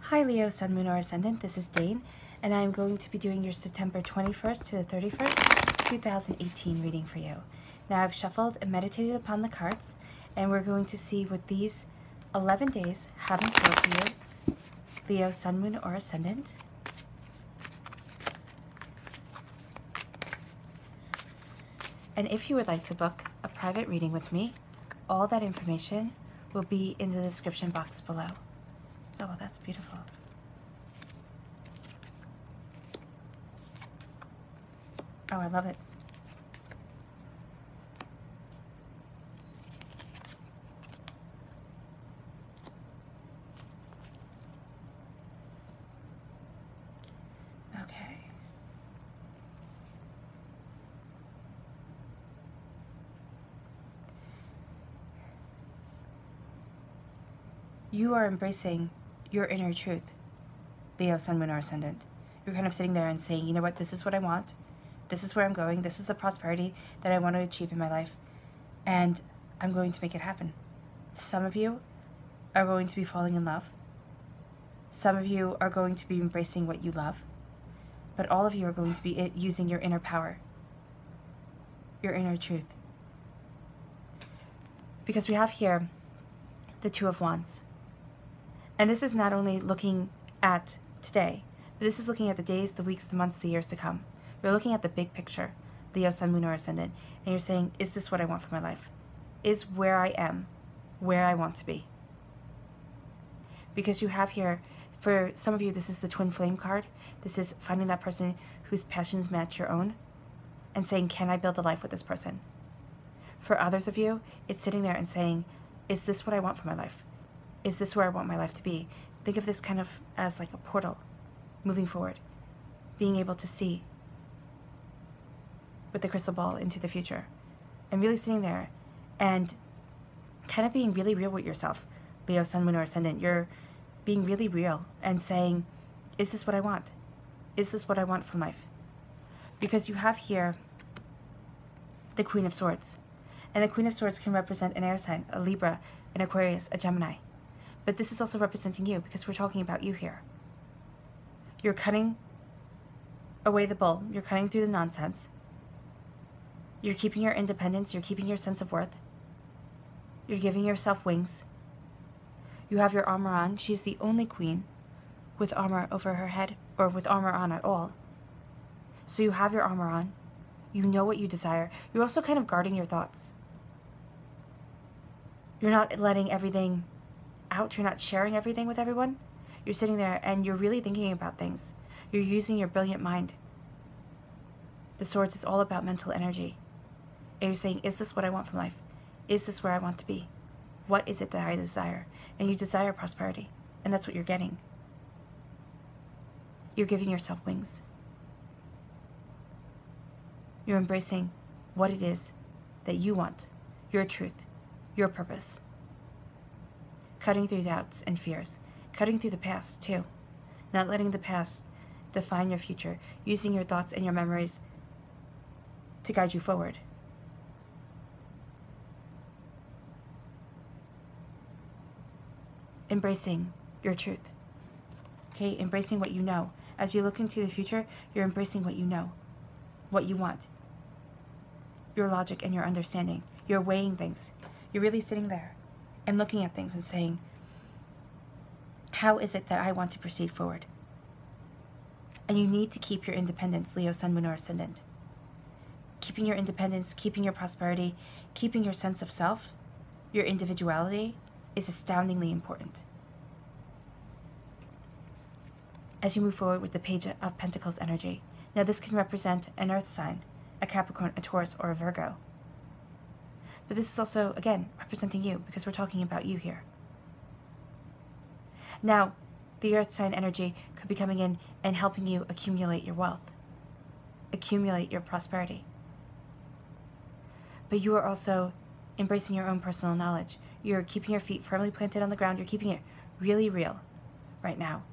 Hi Leo, Sun, Moon, or Ascendant. This is Dane, and I'm going to be doing your September 21st to the 31st, 2018 reading for you. Now I've shuffled and meditated upon the cards, and we're going to see what these 11 days have in store for you, Leo, Sun, Moon, or Ascendant. And if you would like to book a private reading with me, all that information will be in the description box below. Oh, well, that's beautiful. Oh, I love it. Okay. You are embracing your inner truth, Leo, Sun, Moon, or Ascendant. You're kind of sitting there and saying, you know what, this is what I want. This is where I'm going. This is the prosperity that I want to achieve in my life. And I'm going to make it happen. Some of you are going to be falling in love. Some of you are going to be embracing what you love. But all of you are going to be using your inner power, your inner truth. Because we have here the Two of Wands. And this is not only looking at today, but this is looking at the days, the weeks, the months, the years to come. You're looking at the big picture, Leo, Sun, Moon, or Ascendant, and you're saying, is this what I want for my life? Is where I am where I want to be? Because you have here, for some of you, this is the Twin Flame card. This is finding that person whose passions match your own and saying, can I build a life with this person? For others of you, it's sitting there and saying, is this what I want for my life? Is this where I want my life to be? Think of this kind of as like a portal, moving forward, being able to see with the crystal ball into the future, and really sitting there and kind of being really real with yourself, Leo, Sun, Moon, or Ascendant. You're being really real and saying, is this what I want? Is this what I want from life? Because you have here the Queen of Swords, and the Queen of Swords can represent an air sign, a Libra, an Aquarius, a Gemini. But this is also representing you, because we're talking about you here. You're cutting away the bull. You're cutting through the nonsense. You're keeping your independence. You're keeping your sense of worth. You're giving yourself wings. You have your armor on. She's the only queen with armor over her head, or with armor on at all. So you have your armor on. You know what you desire. You're also kind of guarding your thoughts. You're not letting everything out. You're not sharing everything with everyone. You're sitting there and you're really thinking about things. You're using your brilliant mind. The Swords is all about mental energy. And you're saying, is this what I want from life? Is this where I want to be? What is it that I desire? And you desire prosperity. And that's what you're getting. You're giving yourself wings. You're embracing what it is that you want. Your truth. Your purpose. Cutting through doubts and fears. Cutting through the past, too. Not letting the past define your future. Using your thoughts and your memories to guide you forward. Embracing your truth. Okay? Embracing what you know. As you look into the future, you're embracing what you know. What you want. Your logic and your understanding. You're weighing things. You're really sitting there and looking at things and saying, how is it that I want to proceed forward? And you need to keep your independence, Leo, Sun, Moon, or Ascendant. Keeping your independence, keeping your prosperity, keeping your sense of self, your individuality is astoundingly important. As you move forward with the Page of Pentacles energy. Now this can represent an earth sign, a Capricorn, a Taurus, or a Virgo. But this is also, again, representing you, because we're talking about you here. Now, the earth sign energy could be coming in and helping you accumulate your wealth, accumulate your prosperity. But you are also embracing your own personal knowledge. You're keeping your feet firmly planted on the ground. You're keeping it really real right now,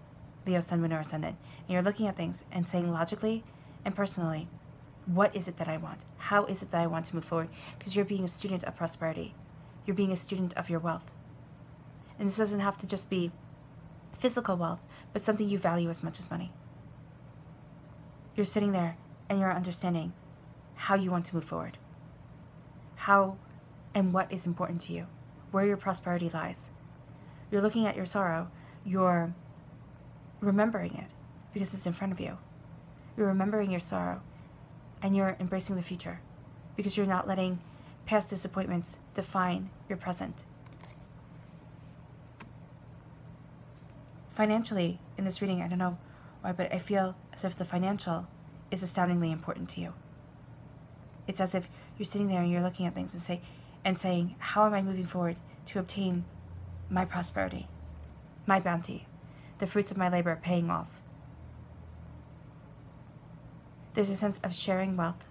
Leo, Sun, Moon, or Ascendant. And you're looking at things and saying logically and personally, what is it that I want? How is it that I want to move forward? Because you're being a student of prosperity. You're being a student of your wealth. And this doesn't have to just be physical wealth, but something you value as much as money. You're sitting there and you're understanding how you want to move forward, how and what is important to you, where your prosperity lies. You're looking at your sorrow, you're remembering it because it's in front of you. You're remembering your sorrow and you're embracing the future because you're not letting past disappointments define your present. Financially, in this reading, I don't know why, but I feel as if the financial is astoundingly important to you. It's as if you're sitting there and you're looking at things and saying, how am I moving forward to obtain my prosperity, my bounty, the fruits of my labor paying off? There's a sense of sharing wealth,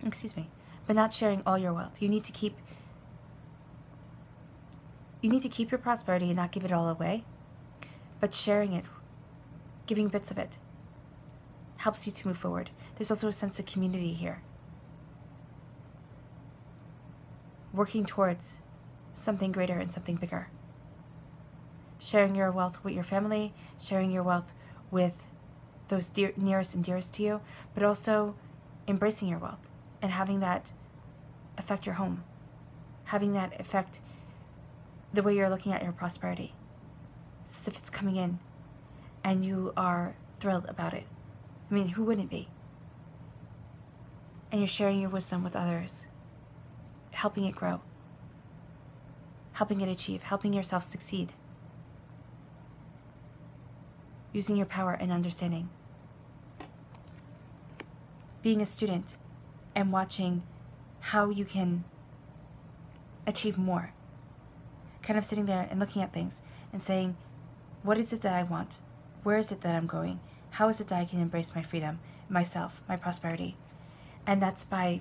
excuse me, but not sharing all your wealth. You need to keep your prosperity and not give it all away, but sharing it, giving bits of it, helps you to move forward. There's also a sense of community here. Working towards something greater and something bigger. Sharing your wealth with your family, sharing your wealth with those nearest and dearest to you, but also embracing your wealth and having that affect your home, having that affect the way you're looking at your prosperity. It's as if it's coming in and you are thrilled about it. I mean, who wouldn't be? And you're sharing your wisdom with others, helping it grow, helping it achieve, helping yourself succeed, using your power and understanding. Being a student and watching how you can achieve more. Kind of sitting there and looking at things and saying, what is it that I want? Where is it that I'm going? How is it that I can embrace my freedom, myself, my prosperity? And that's by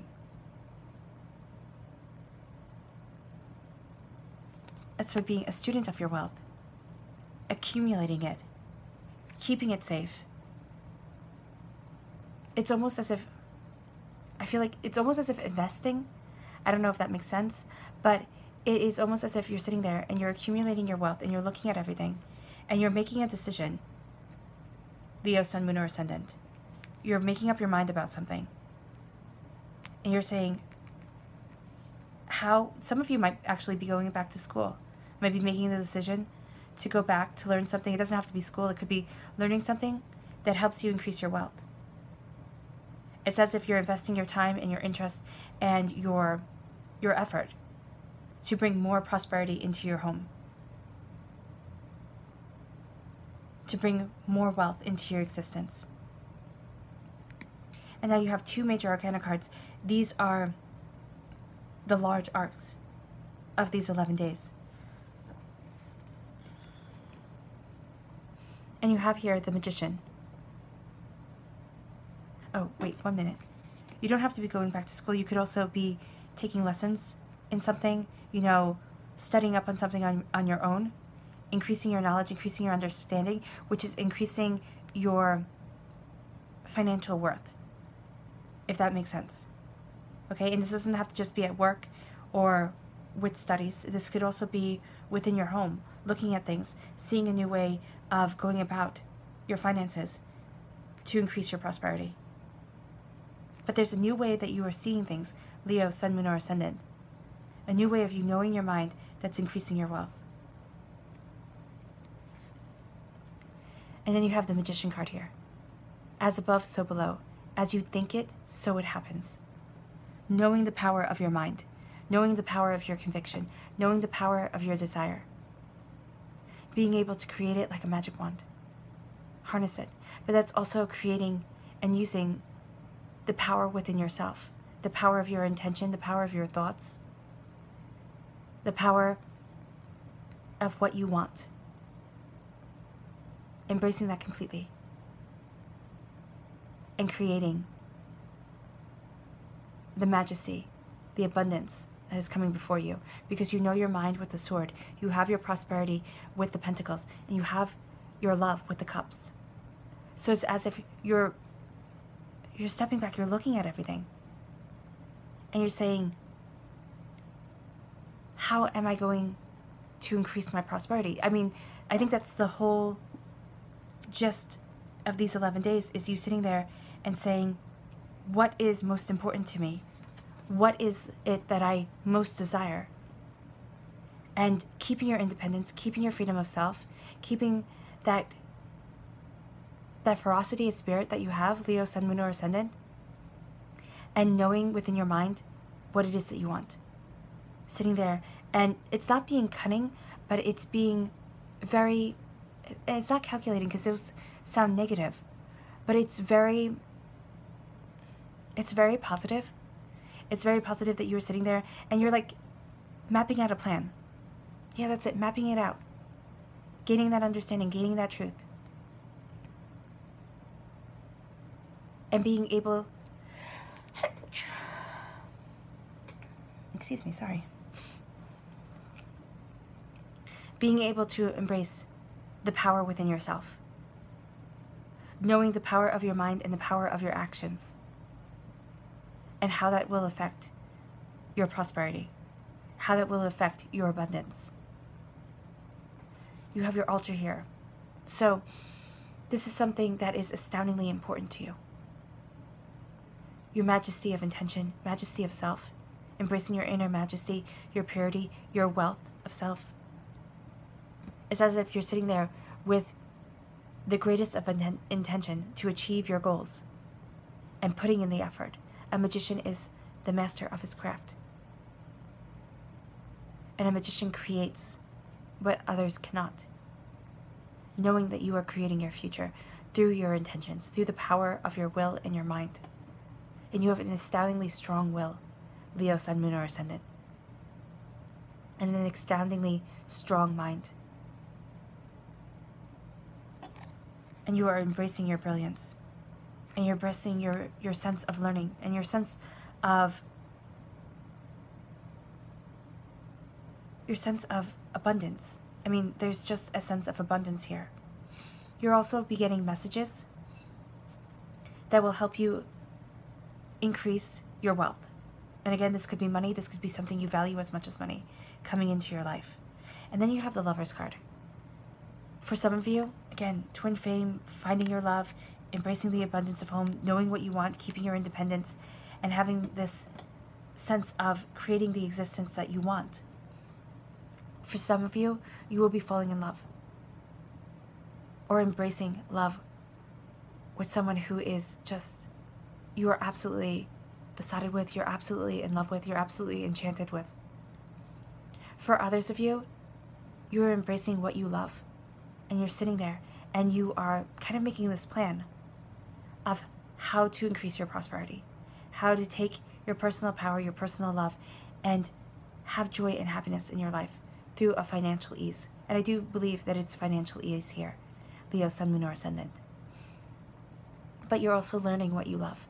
being a student of your wealth, accumulating it, keeping it safe. It's almost as if, I feel like it's almost as if investing, I don't know if that makes sense, but it is almost as if you're sitting there and you're accumulating your wealth and you're looking at everything and you're making a decision. Leo, Sun, Moon, or Ascendant. You're making up your mind about something. And you're saying how, some of you might actually be going back to school, might be making the decision to go back to learn something. It doesn't have to be school. It could be learning something that helps you increase your wealth. It's as if you're investing your time and your interest and your effort to bring more prosperity into your home, to bring more wealth into your existence. And now you have two major arcana cards. These are the large arcs of these 11 days. And you have here the Magician. Oh, wait, 1 minute. You don't have to be going back to school. You could also be taking lessons in something, studying up on something on your own, increasing your knowledge, increasing your understanding, which is increasing your financial worth, if that makes sense. Okay, and this doesn't have to just be at work or with studies. This could also be within your home, looking at things, seeing a new way of going about your finances to increase your prosperity. But there's a new way that you are seeing things, Leo, Sun, Moon, or Ascendant. A new way of you knowing your mind that's increasing your wealth. And then you have the Magician card here. As above, so below. As you think it, so it happens. Knowing the power of your mind, knowing the power of your conviction, knowing the power of your desire. Being able to create it like a magic wand. Harness it. But that's also creating and using the power within yourself. The power of your intention, the power of your thoughts. The power of what you want. Embracing that completely. And creating the majesty, the abundance that is coming before you. Because you know your mind with the sword. You have your prosperity with the pentacles. And you have your love with the cups. So it's as if you're stepping back, you're looking at everything. And you're saying, how am I going to increase my prosperity? I mean, I think that's the whole gist of these 11 days, is you sitting there and saying, what is most important to me? What is it that I most desire? And keeping your independence, keeping your freedom of self, keeping that ferocity of spirit that you have, Leo, Sun, Moon, or Ascendant, and knowing within your mind what it is that you want. Sitting there, and it's not being cunning, but it's being very, and it's not calculating because those sound negative, but it's very positive. It's very positive that you were sitting there and you're like mapping out a plan. Yeah, that's it, mapping it out. Gaining that understanding, gaining that truth. And being able, excuse me, sorry. Being able to embrace the power within yourself. Knowing the power of your mind and the power of your actions. And how that will affect your prosperity. How that will affect your abundance. You have your altar here. So, this is something that is astoundingly important to you. Your majesty of intention, majesty of self, embracing your inner majesty, your purity, your wealth of self. It's as if you're sitting there with the greatest of intention to achieve your goals and putting in the effort. A magician is the master of his craft. And a magician creates what others cannot. Knowing that you are creating your future through your intentions, through the power of your will and your mind. And you have an astoundingly strong will, Leo, Sun, Moon, or Ascendant. And an astoundingly strong mind. And you are embracing your brilliance. And you're embracing your sense of learning and your sense of abundance. I mean, there's just a sense of abundance here. You'll also be getting messages that will help you increase your wealth. And again, this could be money, this could be something you value as much as money coming into your life. And then you have the Lover's card. For some of you, again, twin flame, finding your love, embracing the abundance of home, knowing what you want, keeping your independence, and having this sense of creating the existence that you want. For some of you, you will be falling in love or embracing love with someone who is just, you are absolutely besotted with, you're absolutely in love with, you're absolutely enchanted with. For others of you, you're embracing what you love and you're sitting there and you are kind of making this plan of how to increase your prosperity, how to take your personal power, your personal love, and have joy and happiness in your life through a financial ease. And I do believe that it's financial ease here, Leo, Sun, Moon, or Ascendant. But you're also learning what you love,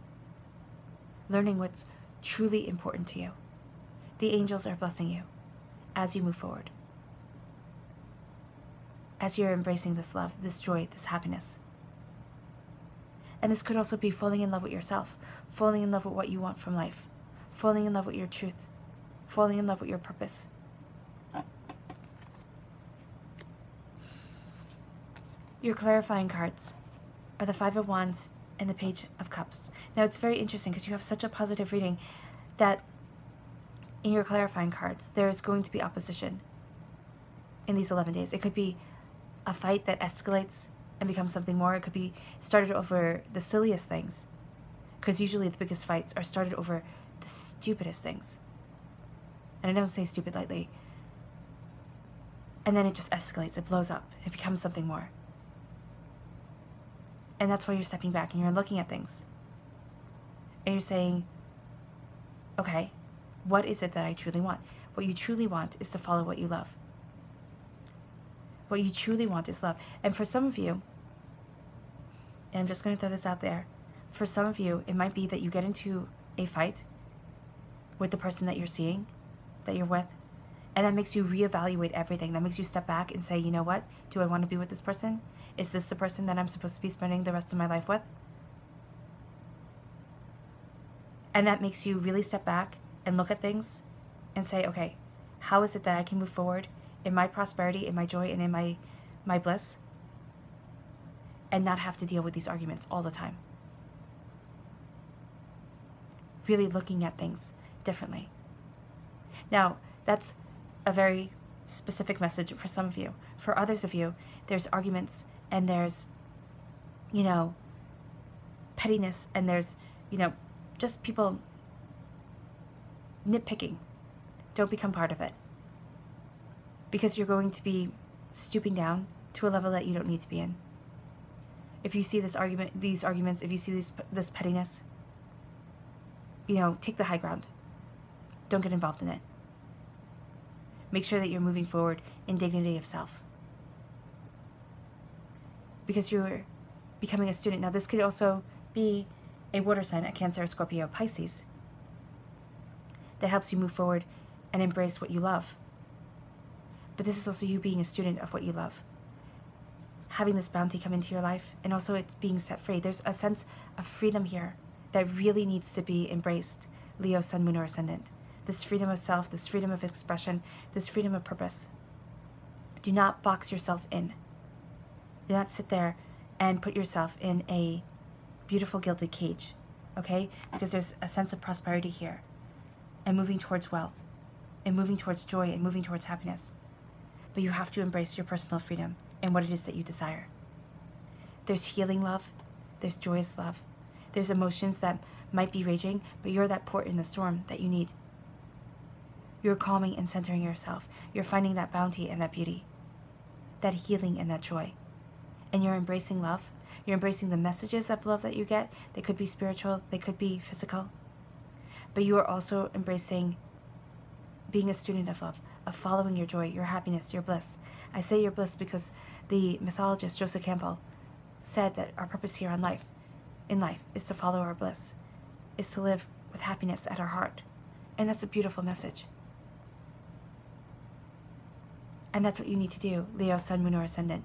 learning what's truly important to you. The angels are blessing you as you move forward, as you're embracing this love, this joy, this happiness. And this could also be falling in love with yourself, falling in love with what you want from life, falling in love with your truth, falling in love with your purpose. Your clarifying cards are the Five of Wands and the Page of Cups. Now, it's very interesting because you have such a positive reading that in your clarifying cards, there is going to be opposition in these 11 days. It could be a fight that escalates and becomes something more. It could be started over the silliest things, because usually the biggest fights are started over the stupidest things. And I don't say stupid lightly. And then it just escalates, it blows up, it becomes something more. And that's why you're stepping back and you're looking at things. And you're saying, okay, what is it that I truly want? What you truly want is to follow what you love. What you truly want is love. And for some of you, and I'm just going to throw this out there, for some of you, it might be that you get into a fight with the person that you're seeing, that you're with, and that makes you reevaluate everything. That makes you step back and say, you know what? Do I want to be with this person? Is this the person that I'm supposed to be spending the rest of my life with? And that makes you really step back and look at things and say, okay, how is it that I can move forward in my prosperity, in my joy, and in my my bliss, and not have to deal with these arguments all the time. Really looking at things differently. Now, that's a very specific message for some of you. For others of you, there's arguments and there's, pettiness and there's, just people nitpicking. Don't become part of it. Because you're going to be stooping down to a level that you don't need to be in. If you see these arguments, if you see this pettiness, take the high ground. Don't get involved in it. Make sure that you're moving forward in dignity of self. Because you're becoming a student. Now, this could also be a water sign, a Cancer, Scorpio, Pisces, that helps you move forward and embrace what you love. But this is also you being a student of what you love. Having this bounty come into your life, and also it's being set free. There's a sense of freedom here that really needs to be embraced, Leo, Sun, Moon, or Ascendant. This freedom of self, this freedom of expression, this freedom of purpose. Do not box yourself in. Do not sit there and put yourself in a beautiful gilded cage, okay? Because there's a sense of prosperity here, and moving towards wealth, and moving towards joy, and moving towards happiness. But you have to embrace your personal freedom and what it is that you desire. There's healing love, there's joyous love, there's emotions that might be raging, but you're that port in the storm that you need. You're calming and centering yourself. You're finding that bounty and that beauty, that healing and that joy. And you're embracing love. You're embracing the messages of love that you get. They could be spiritual, they could be physical. But you are also embracing being a student of love, of following your joy, your happiness, your bliss. I say your bliss because the mythologist Joseph Campbell said that our purpose here in life is to follow our bliss, is to live with happiness at our heart. And that's a beautiful message. And that's what you need to do, Leo, Sun, Moon, or Ascendant.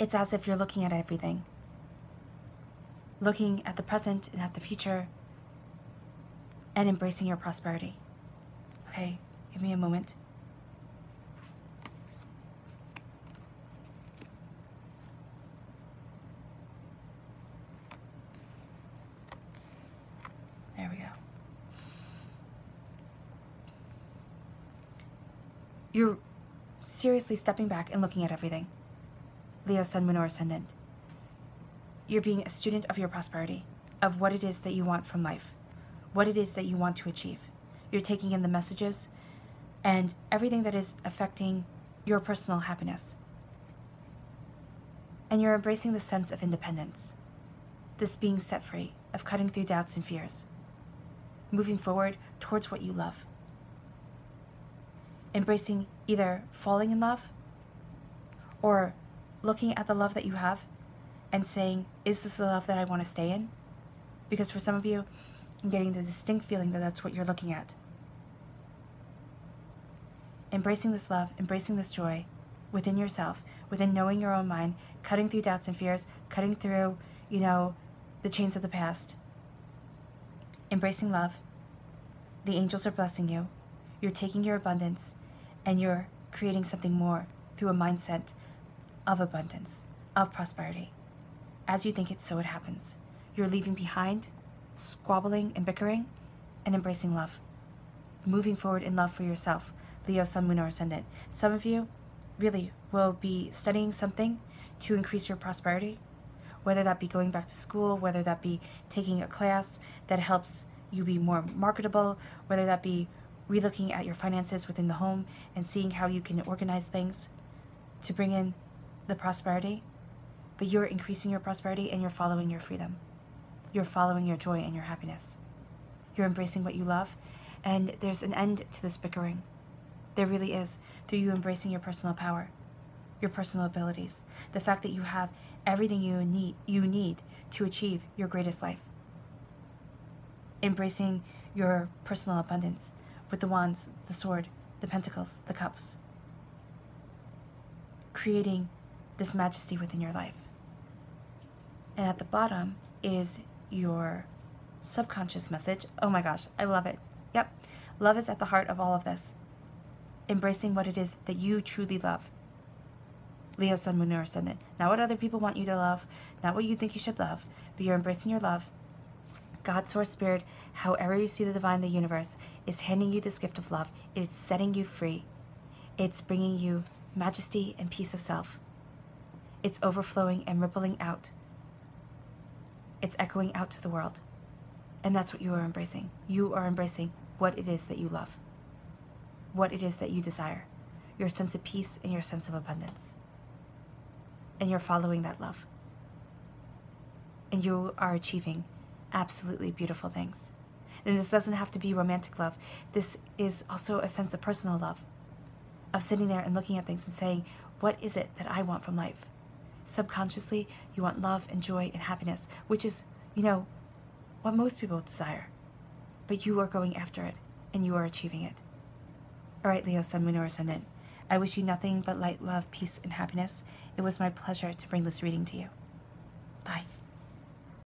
It's as if you're looking at everything. Looking at the present and at the future, and embracing your prosperity. Okay, give me a moment. There we go. You're seriously stepping back and looking at everything. Leo, Sun, Moon, or Ascendant. You're being a student of your prosperity, of what it is that you want from life, what it is that you want to achieve. You're taking in the messages and everything that is affecting your personal happiness. And you're embracing the sense of independence, this being set free, of cutting through doubts and fears, moving forward towards what you love. Embracing either falling in love or looking at the love that you have and saying, is this the love that I want to stay in? Because for some of you, I'm getting the distinct feeling that that's what you're looking at. Embracing this love, embracing this joy within yourself, within knowing your own mind, cutting through doubts and fears, cutting through, the chains of the past. Embracing love. The angels are blessing you. You're taking your abundance and you're creating something more through a mindset of abundance, of prosperity. As you think it, so it happens. You're leaving behind squabbling and bickering and embracing love. Moving forward in love for yourself, Leo, Sun, Moon, or Ascendant. Some of you really will be studying something to increase your prosperity, whether that be going back to school, whether that be taking a class that helps you be more marketable, whether that be relooking at your finances within the home and seeing how you can organize things to bring in the prosperity. But you're increasing your prosperity and you're following your freedom. You're following your joy and your happiness. You're embracing what you love, and there's an end to this bickering. There really is, through you embracing your personal power, your personal abilities, the fact that you have everything you need to achieve your greatest life. Embracing your personal abundance with the wands, the sword, the pentacles, the cups. Creating this majesty within your life. And at the bottom is your subconscious message. Oh my gosh, I love it. Yep, love is at the heart of all of this. Embracing what it is that you truly love. Leo, Sun, Moon, or Ascendant. Not what other people want you to love, not what you think you should love, but you're embracing your love. God, Source, Spirit, however you see the divine, the universe, is handing you this gift of love. It's setting you free. It's bringing you majesty and peace of self. It's overflowing and rippling out. It's echoing out to the world. And that's what you are embracing. You are embracing what it is that you love, what it is that you desire, your sense of peace and your sense of abundance. And you're following that love. And you are achieving absolutely beautiful things. And this doesn't have to be romantic love. This is also a sense of personal love, of sitting there and looking at things and saying, what is it that I want from life? Subconsciously, you want love and joy and happiness, which is, what most people desire. But you are going after it, and you are achieving it. All right, Leo, Sun, Moon, or Ascendant. I wish you nothing but light, love, peace, and happiness. It was my pleasure to bring this reading to you.